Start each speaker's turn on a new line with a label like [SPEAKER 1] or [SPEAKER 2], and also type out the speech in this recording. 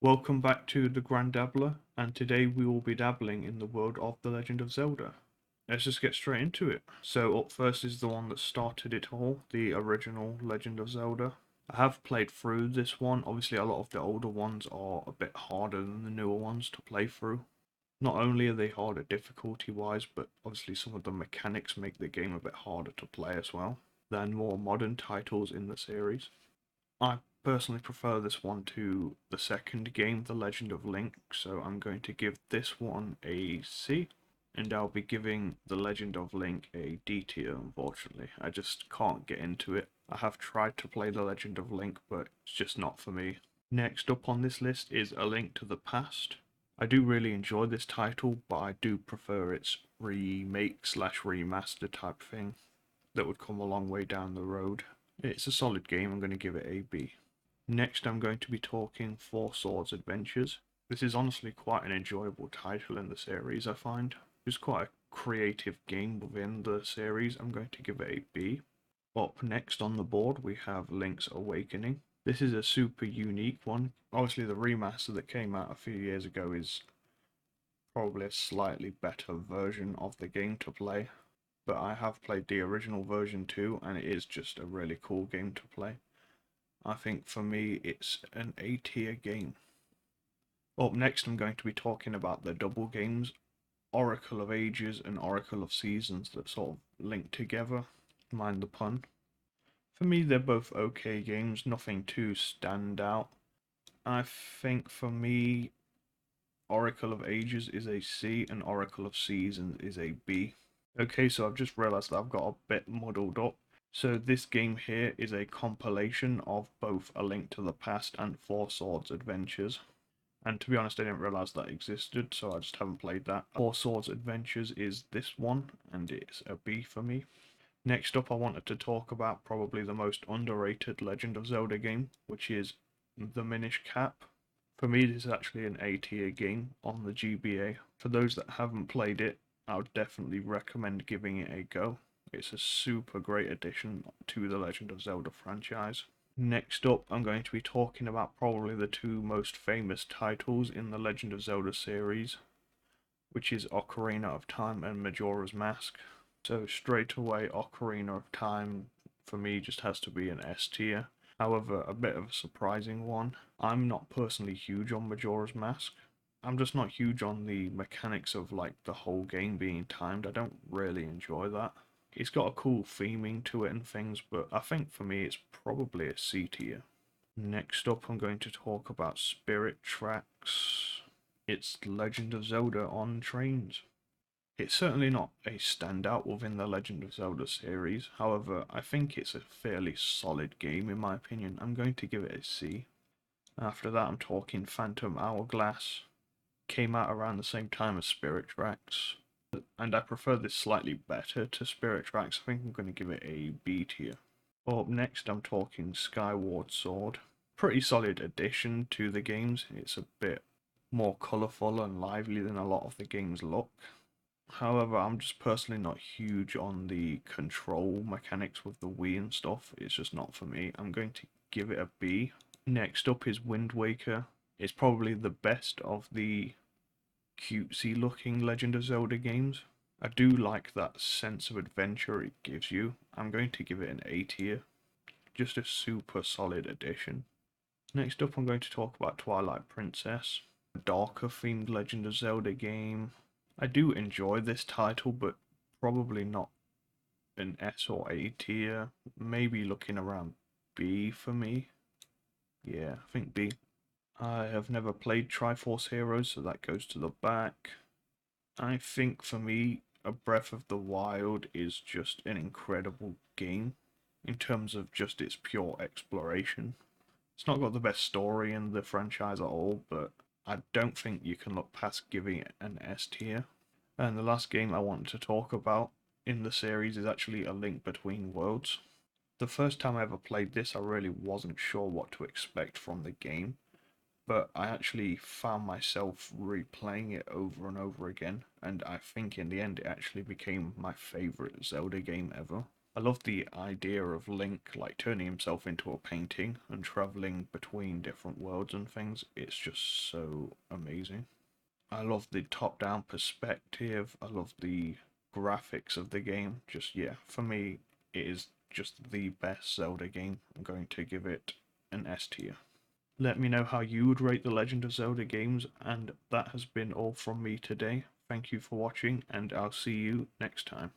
[SPEAKER 1] Welcome back to the Grand Dabbler, and today we will be dabbling in the world of The Legend of Zelda. Let's just get straight into it. So up first is the one that started it all, the original Legend of Zelda. I have played through this one. Obviously a lot of the older ones are a bit harder than the newer ones to play through. Not only are they harder difficulty wise, but obviously some of the mechanics make the game a bit harder to play as well than more modern titles in the series. I personally prefer this one to the second game, The Legend of Link, so I'm going to give this one a C, and I'll be giving The Legend of Link a D tier, unfortunately. I just can't get into it. I have tried to play The Legend of Link, but it's just not for me. Next up on this list is A Link to the Past. I do really enjoy this title, but I do prefer its remake slash remaster type thing that would come a long way down the road. It's a solid game, I'm going to give it a B. Next I'm going to be talking Four Swords Adventures. This is honestly quite an enjoyable title in the series, I find. It's quite a creative game within the series, I'm going to give it a B. Up next on the board we have Link's Awakening. This is a super unique one. Obviously the remaster that came out a few years ago is probably a slightly better version of the game to play, but I have played the original version too, and it is just a really cool game to play. I think for me it's an A tier game. Up next I'm going to be talking about the double games, Oracle of Ages and Oracle of Seasons, that sort of link together, mind the pun. For me they're both okay games, nothing too stand out. I think for me Oracle of Ages is a C and Oracle of Seasons is a B. Okay, so I've just realised that I've got a bit muddled up. So this game here is a compilation of both A Link to the Past and Four Swords Adventures. And to be honest, I didn't realise that existed, so I just haven't played that. Four Swords Adventures is this one, and it's a B for me. Next up, I wanted to talk about probably the most underrated Legend of Zelda game, which is the Minish Cap. For me, this is actually an A tier game on the GBA. For those that haven't played it, I would definitely recommend giving it a go. It's a super great addition to the Legend of Zelda franchise. Next up, I'm going to be talking about probably the two most famous titles in the Legend of Zelda series, which is Ocarina of Time and Majora's Mask. So straight away, Ocarina of Time for me just has to be an S tier. However, a bit of a surprising one. I'm not personally huge on Majora's Mask. I'm just not huge on the mechanics of like the whole game being timed. I don't really enjoy that. It's got a cool theming to it and things, but I think for me it's probably a C tier. Next up I'm going to talk about Spirit Tracks. It's Legend of Zelda on trains. It's certainly not a standout within the Legend of Zelda series, however I think it's a fairly solid game in my opinion. I'm going to give it a C. After that I'm talking Phantom Hourglass. Came out around the same time as Spirit Tracks, and I prefer this slightly better to Spirit Tracks. I think I'm going to give it a B tier. Up next I'm talking Skyward Sword. Pretty solid addition to the games. It's a bit more colourful and lively than a lot of the games look. However, I'm just personally not huge on the control mechanics with the Wii and stuff. It's just not for me. I'm going to give it a B. Next up is Wind Waker. It's probably the best of the cutesy looking Legend of Zelda games. I do like that sense of adventure it gives you. I'm going to give it an A tier. Just a super solid addition. Next up I'm going to talk about Twilight Princess, a darker themed Legend of Zelda game. I do enjoy this title, but probably not an S or A tier. Maybe looking around B for me. Yeah, I think B. I have never played Triforce Heroes, so that goes to the back. I think for me, A Breath of the Wild is just an incredible game in terms of just its pure exploration. It's not got the best story in the franchise at all, but I don't think you can look past giving it an S tier. And the last game I want to talk about in the series is actually A Link Between Worlds. The first time I ever played this, I really wasn't sure what to expect from the game, but I actually found myself replaying it over and over again, and I think in the end it actually became my favourite Zelda game ever. I love the idea of Link like turning himself into a painting and traveling between different worlds and things. It's just so amazing. I love the top-down perspective. I love the graphics of the game. Just yeah, for me, it is just the best Zelda game. I'm going to give it an S tier. Let me know how you would rate the Legend of Zelda games, and that has been all from me today. Thank you for watching, and I'll see you next time.